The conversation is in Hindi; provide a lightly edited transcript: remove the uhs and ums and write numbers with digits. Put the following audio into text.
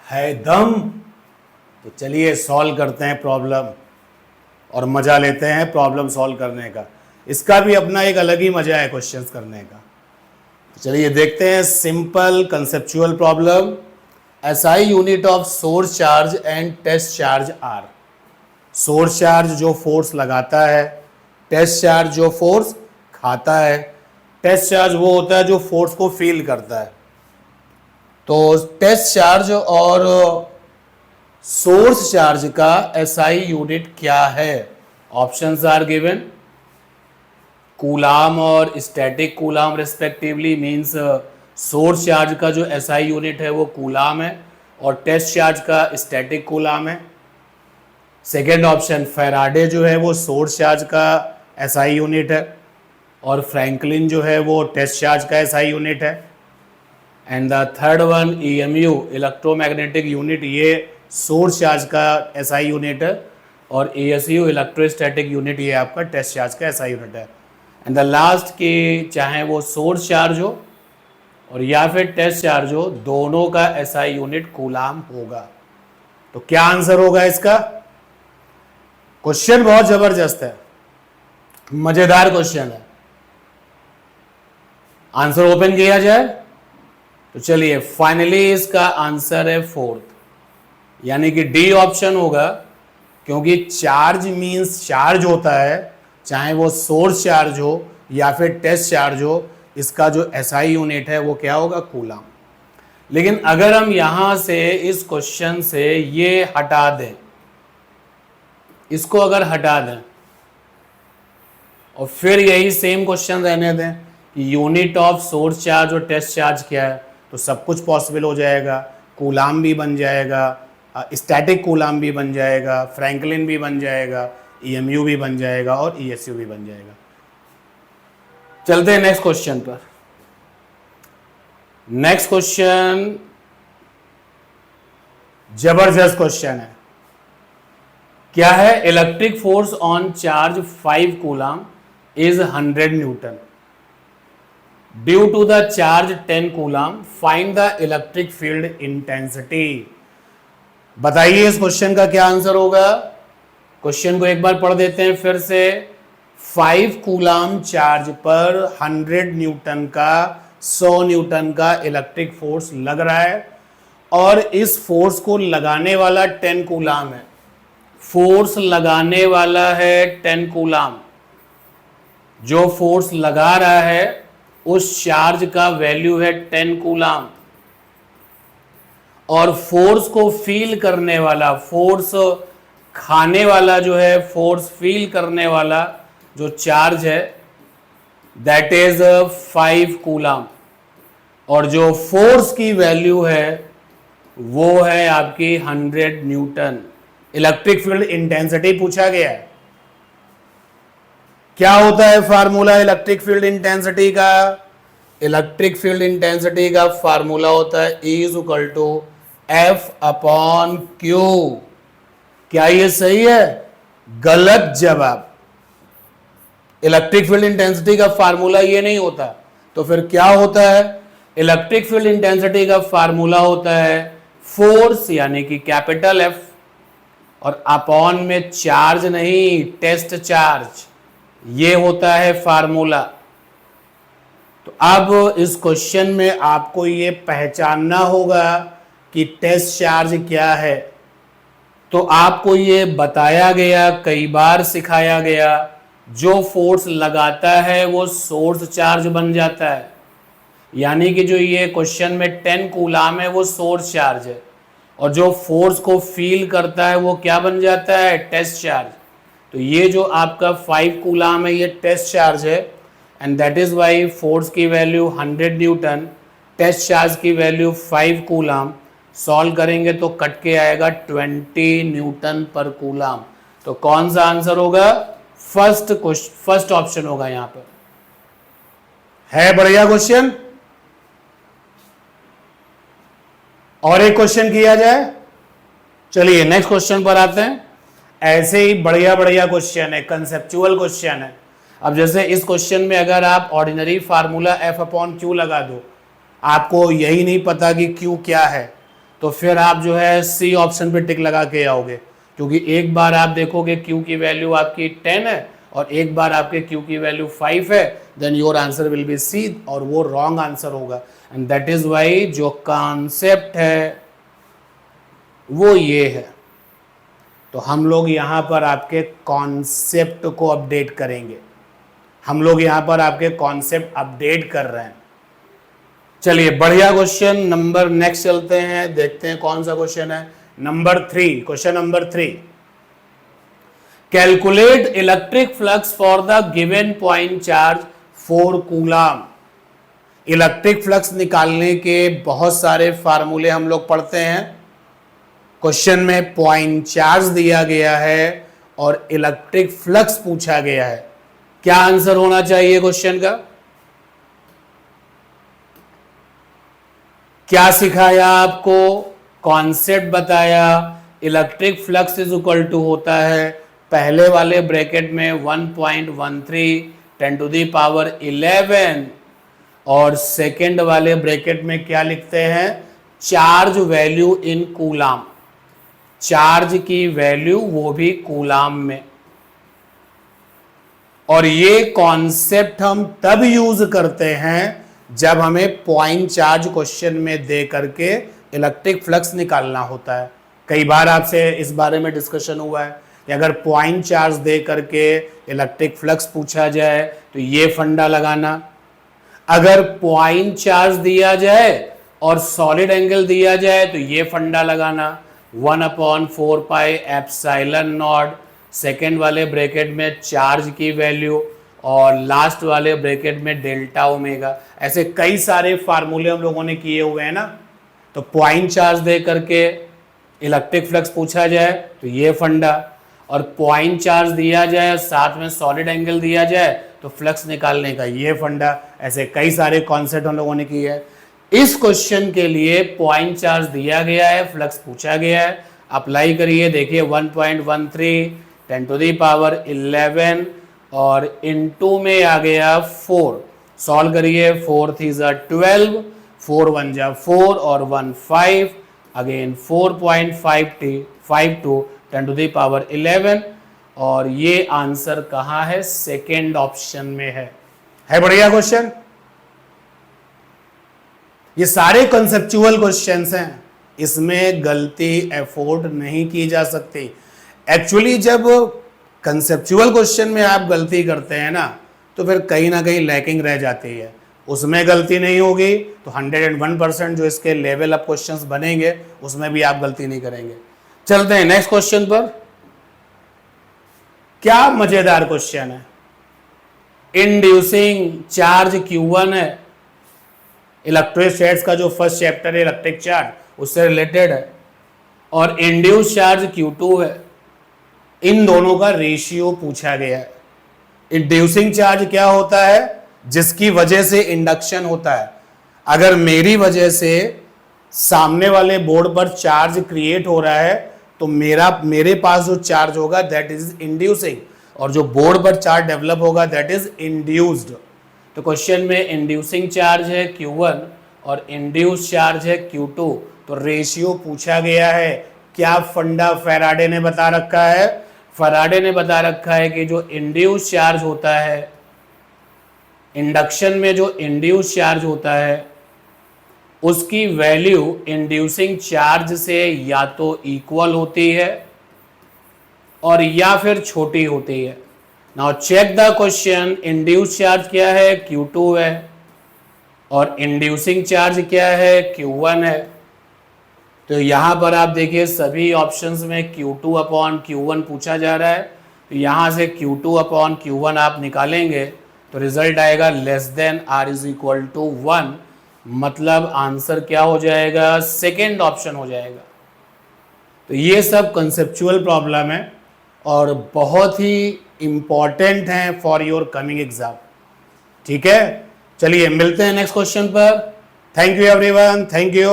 है दम। तो चलिए सॉल्व करते हैं प्रॉब्लम और मजा लेते हैं प्रॉब्लम सॉल्व करने का। इसका भी अपना एक अलग ही मजा है क्वेश्चंस करने का। तो चलिए देखते हैं simple conceptual problem. SI unit of source charge and test charge are. Source charge जो फोर्स लगाता है, टेस्ट चार्ज जो फोर्स खाता है। टेस्ट चार्ज वो होता है जो फोर्स को फील करता है। तो टेस्ट चार्ज और सोर्स चार्ज का एसआई यूनिट क्या है? Options are given. कूलाम और static coulomb respectively, means source charge का जो एसआई यूनिट है वो कूलाम है और टेस्ट चार्ज का स्टैटिक कूलाम है। सेकेंड ऑप्शन फैराडे जो है वो सोर्स चार्ज का एसआई यूनिट है और फ्रैंकलिन जो है वो टेस्ट चार्ज का एसआई यूनिट है। And the third one EMU electromagnetic unit, ये सोर्स चार्ज का एसआई यूनिट है और एएसयू इलेक्ट्रोस्टैटिक यूनिट ये आपका टेस्ट चार्ज का एसआई यूनिट है। एंड द लास्ट की चाहे वो सोर्स चार्ज हो और या फिर टेस्ट चार्ज हो, दोनों का एसआई यूनिट कूलाम होगा। तो क्या आंसर होगा इसका? क्वेश्चन बहुत जबरदस्त है, मजेदार क्वेश्चन है। आंसर ओपन किया जाए तो चलिए, फाइनली इसका आंसर है फोर्थ, यानी कि डी ऑप्शन होगा। क्योंकि चार्ज मींस चार्ज होता है, चाहे वो सोर्स चार्ज हो या फिर टेस्ट चार्ज हो, इसका जो एसआई यूनिट है वो क्या होगा? कूलाम। लेकिन अगर हम यहां से इस क्वेश्चन से ये हटा दें, इसको अगर हटा दें और फिर यही सेम क्वेश्चन रहने दें कि यूनिट ऑफ सोर्स चार्ज और टेस्ट चार्ज क्या है, तो सब कुछ पॉसिबल हो जाएगा। कूलाम भी बन जाएगा, स्टैटिक कूलाम भी बन जाएगा, फ्रैंकलिन भी बन जाएगा, ईएमयू भी बन जाएगा और ईएसयू भी बन जाएगा। चलते हैं नेक्स्ट क्वेश्चन पर। नेक्स्ट क्वेश्चन जबरदस्त क्वेश्चन है। क्या है? Electric force on charge 5 coulomb is 100 newton. Due to the charge 10 coulomb find the electric field intensity. बताइए इस क्वेश्चन का क्या आंसर होगा? क्वेश्चन को एक बार पढ़ देते हैं फिर से। 5 कूलाम चार्ज पर 100 न्यूटन का 100 न्यूटन का इलेक्ट्रिक फोर्स लग रहा है और इस फोर्स को लगाने वाला 10 कूलाम है। फोर्स लगाने वाला है 10 कूलाम। जो फोर्स लगा रहा है उस चार्ज का वैल्यू है 10 कूलाम और फोर्स को फील करने वाला, फोर्स खाने वाला जो है, फोर्स फील करने वाला जो चार्ज है दैट इज 5 कूलाम और जो फोर्स की वैल्यू है वो है आपकी 100 न्यूटन। इलेक्ट्रिक फील्ड इंटेंसिटी पूछा गया है। क्या होता है फार्मूला इलेक्ट्रिक फील्ड इंटेंसिटी का? इलेक्ट्रिक फील्ड इंटेंसिटी का फार्मूला होता है E = F/Q। क्या ये सही है? गलत जवाब। इलेक्ट्रिक फील्ड इंटेंसिटी का फार्मूला ये नहीं होता। तो फिर क्या होता है? इलेक्ट्रिक फील्ड इंटेंसिटी का फार्मूला होता है फोर्स यानी कि कैपिटल F और अपॉन में चार्ज नहीं, टेस्ट चार्ज, ये होता है फार्मूला। तो अब इस क्वेश्चन में आपको ये पहचानना होगा कि टेस्ट चार्ज क्या है। तो आपको ये बताया गया, कई बार सिखाया गया, जो फोर्स लगाता है वो सोर्स चार्ज बन जाता है। यानी कि जो ये क्वेश्चन में 10 कूलाम है वो सोर्स चार्ज है और जो फोर्स को फील करता है वो क्या बन जाता है? Test charge. तो ये जो आपका 5 कूलाम है ये टेस्ट चार्ज है and that is why force की वैल्यू 100 न्यूटन, टेस्ट चार्ज की वैल्यू 5 कूलाम। सॉल्व करेंगे तो कट के आएगा 20 न्यूटन पर कूलाम। तो कौन सा आंसर होगा? फर्स्ट ऑप्शन होगा यहां पर। है बढ़िया क्वेश्चन। और एक क्वेश्चन किया जाए। चलिए नेक्स्ट क्वेश्चन पर आते हैं। ऐसे ही बढ़िया बढ़िया क्वेश्चन है, कंसेप्चुअल क्वेश्चन है। अब जैसे इस क्वेश्चन में अगर आप ऑर्डिनरी फार्मूला F/Q लगा दो, आपको यही नहीं पता कि Q क्या है, तो फिर आप जो है सी ऑप्शन पे टिक लगा के आओगे, क्योंकि एक बार आप देखोगे Q की वैल्यू आपकी 10 है और एक बार आपके Q की वैल्यू 5 है, then your answer will be C, और वो रॉन्ग आंसर होगा। एंड दैट इज वाई जो कॉन्सेप्ट है वो ये है। तो हम लोग यहाँ पर आपके कॉन्सेप्ट को अपडेट करेंगे, हम लोग यहाँ पर आपके कॉन्सेप्ट अपडेट कर रहे हैं। चलिए बढ़िया क्वेश्चन नंबर नेक्स्ट चलते हैं, देखते हैं कौन सा क्वेश्चन है। Number 3, question number 3, calculate electric flux for the given point charge 4 coulomb. Electric flux निकालने के बहुत सारे फार्मूले हम लोग पढ़ते हैं। क्वेश्चन में पॉइंट चार्ज दिया गया है और इलेक्ट्रिक फ्लक्स पूछा गया है, क्या आंसर होना चाहिए क्वेश्चन का? क्या सिखाया आपको? कॉन्सेप्ट बताया। Electric flux is equal to होता है पहले वाले ब्रैकेट में 1.13 10⁻11 और सेकेंड वाले ब्रैकेट में क्या लिखते हैं? Charge value in coulomb, charge की वैल्यू वो भी कूलाम में। और ये कॉन्सेप्ट हम तब यूज करते हैं जब हमें पॉइंट चार्ज क्वेश्चन में दे करके इलेक्ट्रिक फ्लक्स निकालना होता है। कई बार आपसे इस बारे में डिस्कशन हुआ है कि अगर पॉइंट चार्ज दे करके इलेक्ट्रिक फ्लक्स पूछा जाए तो ये फंडा लगाना, अगर पॉइंट चार्ज दिया जाए और सॉलिड एंगल दिया जाए तो ये फंडा लगाना 1/4 पाई एप्सिलॉन नॉट, सेकेंड वाले ब्रैकेट में चार्ज की वैल्यू और लास्ट वाले ब्रैकेट में डेल्टा ओमेगा। ऐसे कई सारे फार्मूले हम लोगों ने किए हुए हैं ना। तो पॉइंट चार्ज दे करके इलेक्ट्रिक फ्लक्स पूछा जाए तो ये फंडा, और पॉइंट चार्ज दिया जाए साथ में सॉलिड एंगल दिया जाए तो फ्लक्स निकालने का ये फंडा। ऐसे कई सारे कॉन्सेप्ट हम लोगों ने किए हैं। इस क्वेश्चन के लिए पॉइंट चार्ज दिया गया है, फ्लक्स पूछा गया है, अप्लाई करिए। देखिए 1.13 10⁻11 और इनटू में आ गया 4, सॉल्व करिए। 4 3 12, 4 1 4 और 1 5, अगेन 4.52 10⁻11 और ये आंसर कहाँ है? सेकेंड ऑप्शन में है बढ़िया क्वेश्चन। ये सारे कंसेप्चुअल क्वेश्चंस हैं, इसमें गलती एफोर्ड नहीं की जा सकती। एक्चुअली जब कंसेप्चुअल क्वेश्चन में आप गलती करते हैं ना तो फिर कहीं ना कहीं लैकिंग रह जाती है, उसमें गलती नहीं होगी तो 101% जो इसके लेवल अप क्वेश्चंस बनेंगे उसमें भी आप गलती नहीं करेंगे। चलते हैं नेक्स्ट क्वेश्चन पर। क्या मजेदार क्वेश्चन है। इंड्यूसिंग चार्ज Q1 है, इलेक्ट्रोस्टैटिक्स का जो फर्स्ट चैप्टर है इलेक्ट्रिक चार्ज उससे रिलेटेड है, और इंड्यूस चार्ज Q2 है। इन दोनों का रेशियो पूछा गया है। इंड्यूसिंग चार्ज क्या होता है? जिसकी वजह से इंडक्शन होता है। अगर मेरी वजह से सामने वाले बोर्ड पर चार्ज क्रिएट हो रहा है तो मेरे पास जो चार्ज होगा दैट इज इंड्यूसिंग, और जो बोर्ड पर चार्ज डेवलप होगा दैट इज इंड्यूस्ड। तो क्वेश्चन में इंड्यूसिंग चार्ज है Q1 और इंड्यूस चार्ज है Q2, तो रेशियो पूछा गया है। क्या फंडा फैराडे ने बता रखा है? फैराडे ने बता रखा है कि जो इंड्यूस चार्ज होता है, इंडक्शन में जो इंड्यूस चार्ज होता है उसकी वैल्यू इंड्यूसिंग चार्ज से या तो इक्वल होती है और या फिर छोटी होती है। Now check the question. Induce charge क्या है? Q2 है, और इंड्यूसिंग चार्ज क्या है? Q1 है। तो यहां पर आप देखिए सभी ऑप्शंस में Q2/Q1 पूछा जा रहा है, तो यहां से Q2/Q1 आप निकालेंगे तो रिजल्ट आएगा less than R is equal to 1, मतलब आंसर क्या हो जाएगा? सेकेंड ऑप्शन हो जाएगा। तो ये सब कंसेप्चुअल प्रॉब्लम है और बहुत ही इंपॉर्टेंट हैं फॉर योर कमिंग एग्जाम। ठीक है, चलिए मिलते हैं नेक्स्ट क्वेश्चन पर। Thank you everyone, thank you.